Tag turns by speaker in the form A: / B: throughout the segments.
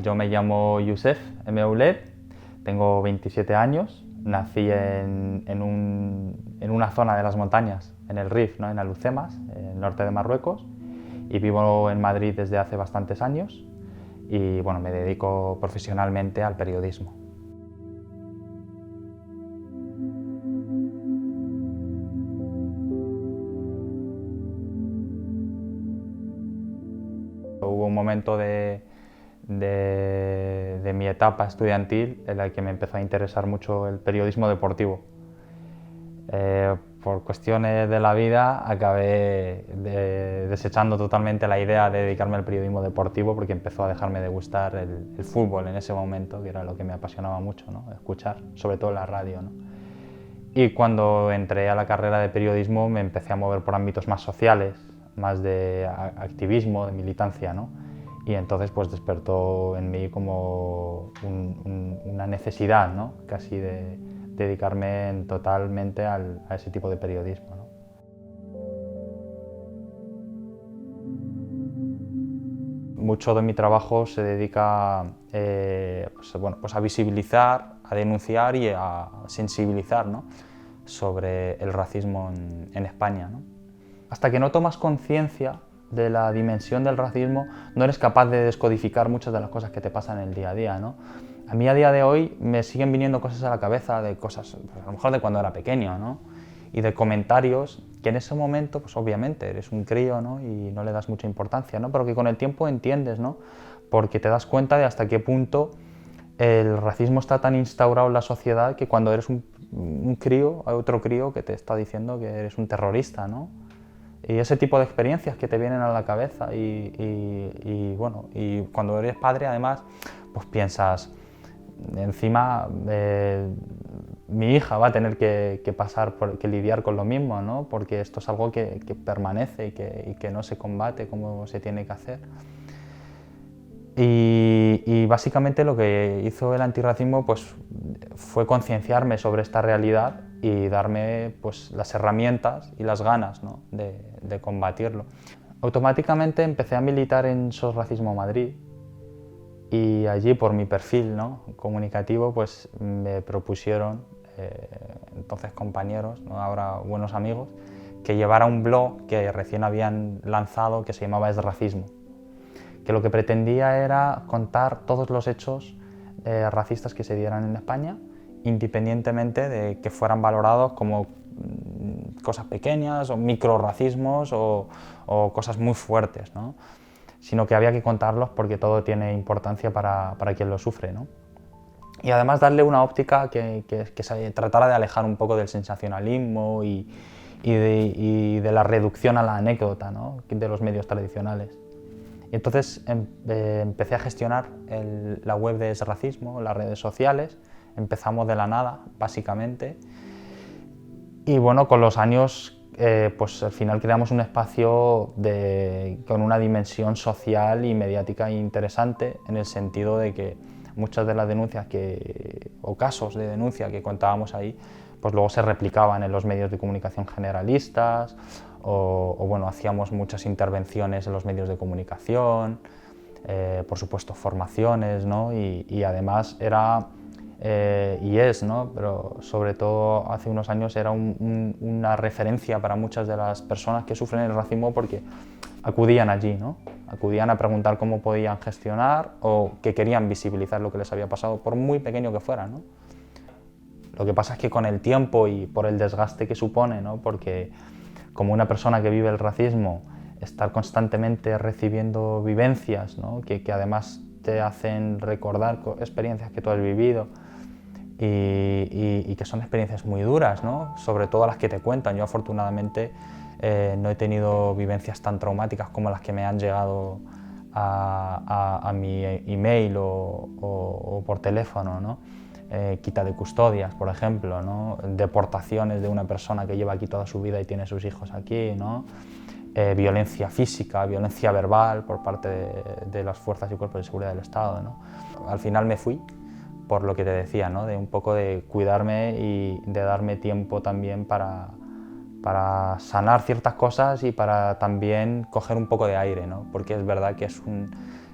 A: Yo me llamo Youssef M. Ouled, tengo 27 años, nací en una zona de las montañas, en el Rif, ¿no? En Alhucemas, en el norte de Marruecos, y vivo en Madrid desde hace bastantes años y bueno, me dedico profesionalmente al periodismo. Hubo un momento de mi etapa estudiantil en la que me empezó a interesar mucho el periodismo deportivo. Por cuestiones de la vida acabé desechando totalmente la idea de dedicarme al periodismo deportivo porque empezó a dejarme de gustar el fútbol en ese momento, que era lo que me apasionaba mucho, ¿no? Escuchar, sobre todo la radio, ¿no? Y cuando entré a la carrera de periodismo me empecé a mover por ámbitos más sociales, más de activismo, de militancia, ¿no? Y entonces pues despertó en mí como una necesidad, ¿no? Casi de dedicarme totalmente a ese tipo de periodismo, ¿no? Mucho de mi trabajo se dedica pues a visibilizar, a denunciar y a sensibilizar, ¿no? Sobre el racismo en España, ¿no? Hasta que no tomas conciencia de la dimensión del racismo, no eres capaz de descodificar muchas de las cosas que te pasan en el día a día, ¿no? A mí a día de hoy me siguen viniendo cosas a la cabeza de cosas, pues a lo mejor de cuando era pequeño, ¿no? Y de comentarios que en ese momento, pues obviamente eres un crío, ¿no? Y no le das mucha importancia, ¿no? Pero que con el tiempo entiendes, ¿no? Porque te das cuenta de hasta qué punto el racismo está tan instaurado en la sociedad que cuando eres un crío, hay otro crío que te está diciendo que eres un terrorista, ¿no? Y ese tipo de experiencias que te vienen a la cabeza bueno, y cuando eres padre además, pues piensas, encima mi hija va a tener que que lidiar con lo mismo, ¿no? Porque esto es algo que permanece y que no se combate como se tiene que hacer. Y básicamente lo que hizo el antirracismo pues, fue concienciarme sobre esta realidad y darme pues, las herramientas y las ganas, ¿no? de combatirlo. Automáticamente empecé a militar en SOS Racismo Madrid y allí por mi perfil, ¿no? comunicativo pues, me propusieron entonces compañeros, ¿no? ahora buenos amigos, que llevara un blog que recién habían lanzado que se llamaba Es Racismo, que lo que pretendía era contar todos los hechos racistas que se dieran en España, independientemente de que fueran valorados como cosas pequeñas o microrracismos o cosas muy fuertes, ¿no? Sino que había que contarlos porque todo tiene importancia para quien lo sufre, ¿no? Y además darle una óptica que se tratara de alejar un poco del sensacionalismo y de la reducción a la anécdota, ¿no? de los medios tradicionales. Y entonces empecé a gestionar la web de Es Racismo, las redes sociales, empezamos de la nada, básicamente, y bueno, con los años pues al final creamos un espacio con una dimensión social y mediática interesante, en el sentido de que muchas de las denuncias o casos de denuncia que contábamos ahí, pues luego se replicaban en los medios de comunicación generalistas, o bueno, hacíamos muchas intervenciones en los medios de comunicación, por supuesto formaciones, ¿no? y además era, y es, ¿no? pero sobre todo hace unos años era una referencia para muchas de las personas que sufren el racismo porque acudían allí, ¿no? acudían a preguntar cómo podían gestionar o que querían visibilizar lo que les había pasado, por muy pequeño que fuera, ¿no? Lo que pasa es que con el tiempo y por el desgaste que supone, ¿no? porque como una persona que vive el racismo, estar constantemente recibiendo vivencias, ¿no? que además te hacen recordar experiencias que tú has vivido y que son experiencias muy duras, ¿no? sobre todo las que te cuentan. Yo afortunadamente no he tenido vivencias tan traumáticas como las que me han llegado a mi email o por teléfono, ¿no? Quita de custodias, por ejemplo, ¿no? deportaciones de una persona que lleva aquí toda su vida y tiene sus hijos aquí, ¿no? Violencia física, violencia verbal por parte de las fuerzas y cuerpos de seguridad del Estado, ¿no? Al final me fui por lo que te decía, ¿no? de un poco de cuidarme y de darme tiempo también para sanar ciertas cosas y para también coger un poco de aire, ¿no? porque es verdad que es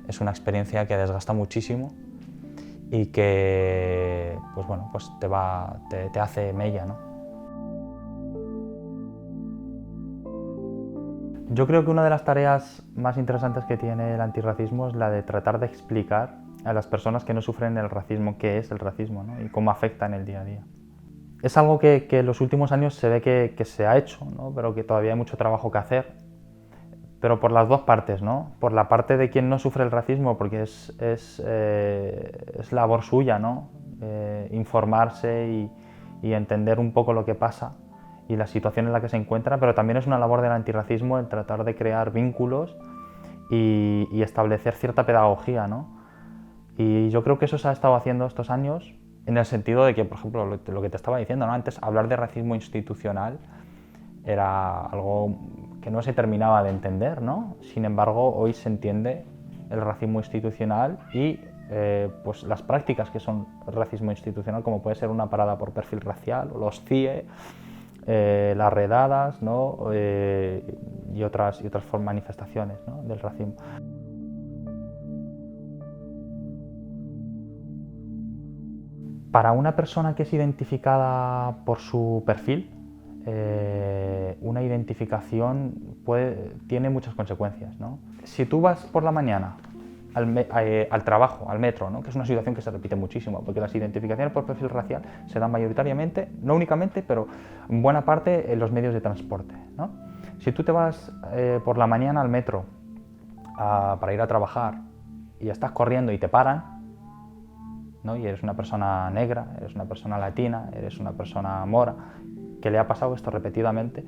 A: es una experiencia que desgasta muchísimo y que pues bueno, pues te hace mella, ¿no? Yo creo que una de las tareas más interesantes que tiene el antirracismo es la de tratar de explicar a las personas que no sufren el racismo qué es el racismo, ¿no? Y cómo afecta en el día a día. Es algo que en los últimos años se ve que se ha hecho, ¿no? Pero que todavía hay mucho trabajo que hacer, pero por las dos partes, ¿no? Por la parte de quien no sufre el racismo, porque es labor suya, ¿no? Informarse y entender un poco lo que pasa y la situación en la que se encuentra, pero también es una labor del antirracismo el tratar de crear vínculos y establecer cierta pedagogía, ¿no? Y yo creo que eso se ha estado haciendo estos años en el sentido de que, por ejemplo, lo que te estaba diciendo, ¿no? Antes hablar de racismo institucional era algo que no se terminaba de entender, ¿no? Sin embargo, hoy se entiende el racismo institucional y pues las prácticas que son racismo institucional, como puede ser una parada por perfil racial o los CIE, las redadas, ¿no? y otras manifestaciones, ¿no? del racismo. Para una persona que es identificada por su perfil, una identificación tiene muchas consecuencias, ¿no? Si tú vas por la mañana al trabajo, al metro, ¿no? Que es una situación que se repite muchísimo, porque las identificaciones por perfil racial se dan mayoritariamente, no únicamente, pero en buena parte en los medios de transporte, ¿no? Si tú te vas por la mañana al metro para ir a trabajar y estás corriendo y te paran, ¿no? Y eres una persona negra, eres una persona latina, eres una persona mora, que le ha pasado esto repetidamente,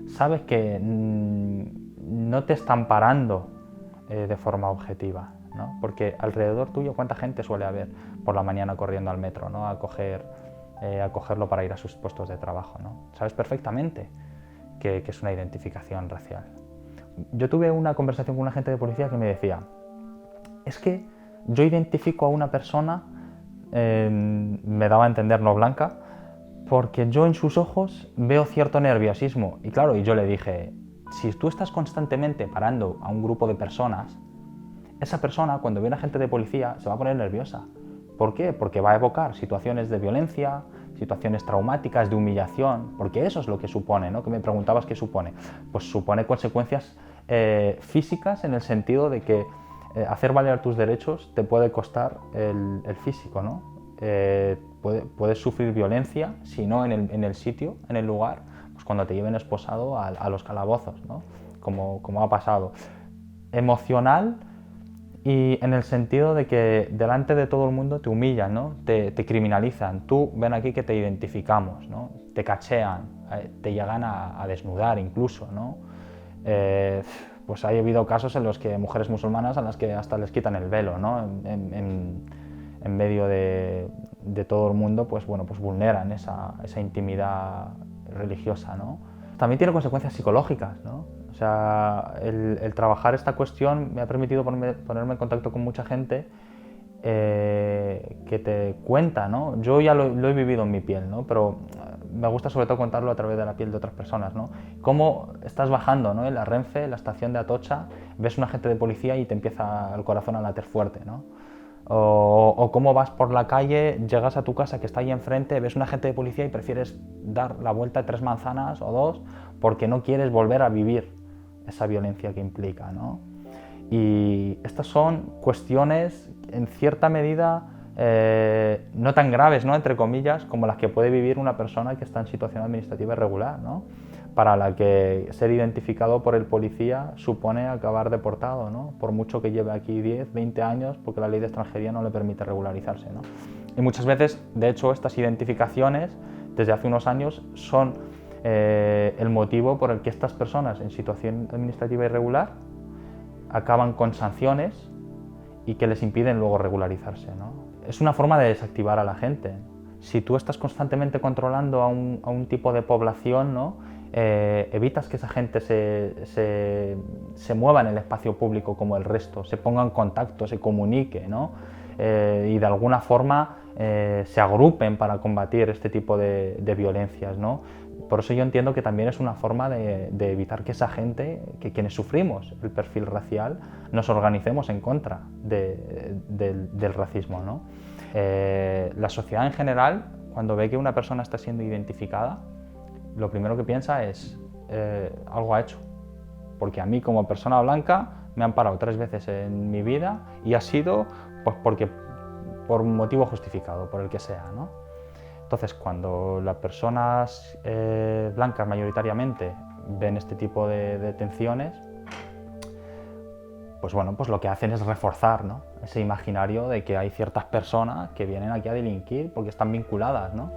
A: sabes que no te están parando de forma objetiva, ¿no? Porque alrededor tuyo, ¿cuánta gente suele haber por la mañana corriendo al metro, ¿no? a cogerlo para ir a sus puestos de trabajo, ¿no? Sabes perfectamente que es una identificación racial. Yo tuve una conversación con un agente de policía que me decía, es que yo identifico a una persona, me daba a entender no blanca, porque yo en sus ojos veo cierto nerviosismo. Y claro, y yo le dije, si tú estás constantemente parando a un grupo de personas, esa persona cuando ve a un agente de policía se va a poner nerviosa. ¿Por qué? Porque va a evocar situaciones de violencia, situaciones traumáticas, de humillación, porque eso es lo que supone, ¿no? Que me preguntabas qué supone. Pues supone consecuencias físicas en el sentido de que hacer valer tus derechos te puede costar el físico, ¿no? Puedes sufrir violencia, si no en el sitio, en el lugar, pues cuando te lleven esposado a los calabozos, ¿no? Como ha pasado. Emocional y en el sentido de que delante de todo el mundo te humillan, ¿no? Te criminalizan. Tú ven aquí que te identificamos, ¿no? Te cachean, te llegan a desnudar incluso, ¿no? Pues ha habido casos en los que mujeres musulmanas a las que hasta les quitan el velo, ¿no? En medio de todo el mundo, pues bueno, pues vulneran esa intimidad religiosa, ¿no? También tiene consecuencias psicológicas, ¿no? O sea, el trabajar esta cuestión me ha permitido ponerme en contacto con mucha gente que te cuenta, ¿no? Yo ya lo he vivido en mi piel, ¿no? Pero me gusta sobre todo contarlo a través de la piel de otras personas, ¿no? Cómo estás bajando, ¿no? En la Renfe, en la estación de Atocha, ves un agente de policía y te empieza el corazón a latir fuerte, ¿no? O cómo vas por la calle, llegas a tu casa que está ahí enfrente, ves un agente de policía y prefieres dar la vuelta de 3 manzanas o 2 porque no quieres volver a vivir esa violencia que implica, ¿no? Y estas son cuestiones, en cierta medida, no tan graves, ¿no? Entre comillas, como las que puede vivir una persona que está en situación administrativa irregular, ¿no? Para la que ser identificado por el policía supone acabar deportado, ¿no? Por mucho que lleve aquí 10, 20 años, porque la ley de extranjería no le permite regularizarse, ¿no? Y muchas veces, de hecho, estas identificaciones, desde hace unos años, son el motivo por el que estas personas en situación administrativa irregular acaban con sanciones y que les impiden luego regularizarse, ¿no? Es una forma de desactivar a la gente. Si tú estás constantemente controlando a un tipo de población, ¿no? evitas que esa gente se mueva en el espacio público como el resto, se ponga en contacto, se comunique, ¿no? Y de alguna forma se agrupen para combatir este tipo de violencias, ¿no? Por eso yo entiendo que también es una forma de evitar que esa gente, que quienes sufrimos el perfil racial, nos organicemos en contra del racismo, ¿no? La sociedad en general, cuando ve que una persona está siendo identificada, lo primero que piensa es algo ha hecho, porque a mí como persona blanca me han parado 3 veces en mi vida y ha sido pues por un motivo justificado, por el que sea, ¿no? Entonces, cuando las personas blancas mayoritariamente ven este tipo de detenciones, pues bueno, pues lo que hacen es reforzar, ¿no?, ese imaginario de que hay ciertas personas que vienen aquí a delinquir porque están vinculadas, ¿no?